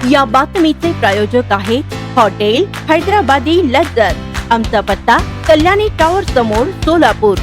या बातमीचे प्रायोजक आहे हॉटेल हैदराबादी लज्जत। आमचा पत्ता कल्याणी टॉवर समोर सोलापूर।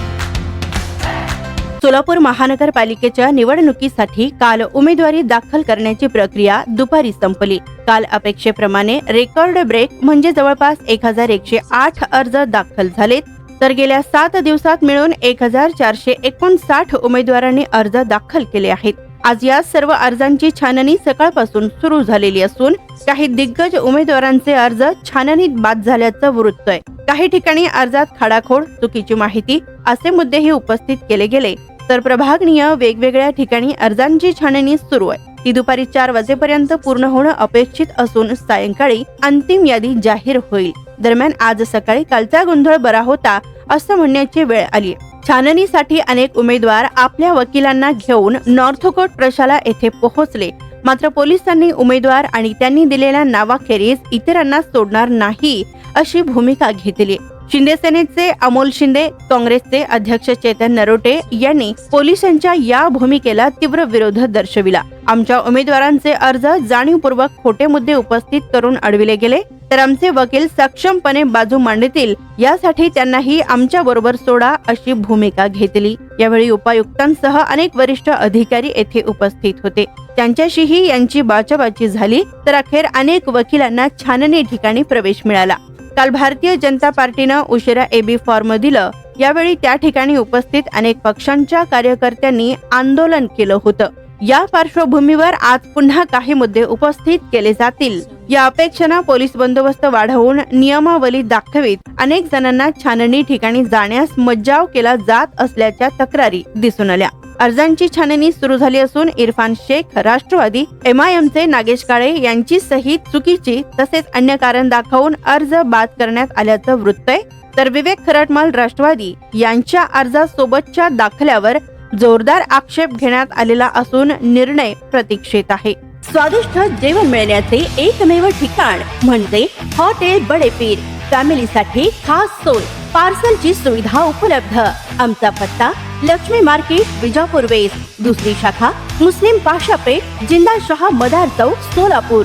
सोलापूर महानगरपालिकेच्या निवडणुकीसाठी काल उमेदवारी दाखल करण्याची प्रक्रिया दुपारी संपली। काल अपेक्षेप्रमाणे रेकॉर्ड ब्रेक म्हणजे जवळपास 1108 अर्ज दाखल झालेत, तर गेल्या 7 दिवसात मिळून 1459 उमेदवारांनी अर्ज दाखल केले आहेत। आज या सर्व अर्जांची छाननी सकाळपासून सुरू झालेली असून काही दिग्गज उमेदवारांचे अर्ज छाननीत बाद झाल्याचं वृत्त आहे। काही ठिकाणी अर्जात खाडाखोड, चुकीची माहिती असे मुद्देही उपस्थित केले गेले, तर प्रभागनीय वेगवेगळ्या ठिकाणी अर्जांची छाननी सुरू आहे। ती दुपारी 4 वाजेपर्यंत पूर्ण होणं अपेक्षित असून सायंकाळी अंतिम यादी जाहीर होईल। दरम्यान आज सकाळी कालचा गोंधळ बरा होता असं म्हणण्याची वेळ आली। छाननीसाठी अनेक उमेदवार आपल्या वकिलांना घेऊन नॉर्थकोट प्रशाला येथे पोहोचले, मात्र पोलिसांनी उमेदवार आणि त्यांनी दिलेल्या नावाखेरीज इतरांना सोडणार नाही अशी भूमिका घेतली। शिंदे सेनेचे अमोल शिंदे, काँग्रेसचे अध्यक्ष चेतन नरोटे यांनी पोलिसांच्या या भूमिकेला तीव्र विरोध दर्शविला। आमच्या उमेदवारांचे अर्ज जाणीवपूर्वक खोटे मुद्दे उपस्थित करून अडविले गेले, तर आमचे वकील सक्षमपणे बाजू मांडतील यासाठी त्यांनाही आमच्या बरोबर सोडा अशी भूमिका घेतली। यावेळी उपायुक्तांसह अनेक वरिष्ठ अधिकारी येथे उपस्थित होते, त्यांच्याशीही यांची बाचाबाची झाली, तर अखेर अनेक वकिलांना छाननी ठिकाणी प्रवेश मिळाला। काल भारतीय जनता पार्टीनं उशिरा एबी फॉर्म दिलं। यावेळी त्या ठिकाणी उपस्थित अनेक पक्षांच्या कार्यकर्त्यांनी आंदोलन केलं होतं। या पार्श्वभूमीवर आज पुन्हा काही मुद्दे उपस्थित केले जातील या अपेक्षेनं पोलीस बंदोबस्त वाढवून नियमावली दाखवित अनेक जणांना छाननी ठिकाणी जाण्यास मज्जाव केला जात असल्याच्या तक्रारी दिसून आल्या। अर्जांची छाननी सुरू झाली असून इरफान शेख राष्ट्रवादी, MIMचे नागेश काळे यांची सही चुकीची तसेच अन्य कारण दाखवून अर्ज बाद करण्यात आल्याचं वृत्त आहे, तर विवेक खरटमाल राष्ट्रवादी यांच्या अर्जासोबतच्या दाखल्यावर जोरदार आक्षेप घेण्यात आलेला असून निर्णय प्रतीक्षेत आहे। स्वादिष्ट जेवण मिळण्याचे एकमेव ठिकाण म्हणजे हॉटेल बडे पीर। फॅमिलीसाठी खास सोय, पार्सलची सुविधा उपलब्ध। आमचा पत्ता लक्ष्मी मार्केट, विजापूर वेस्ट, दुसरी शाखा मुस्लिम पाशापेठ, जिंदाशाह मदार चौक, सोलापूर।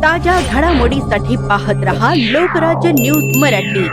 ताज्या घडामोडीसाठी पाहत रहा लोकराज्य न्यूज मराठी।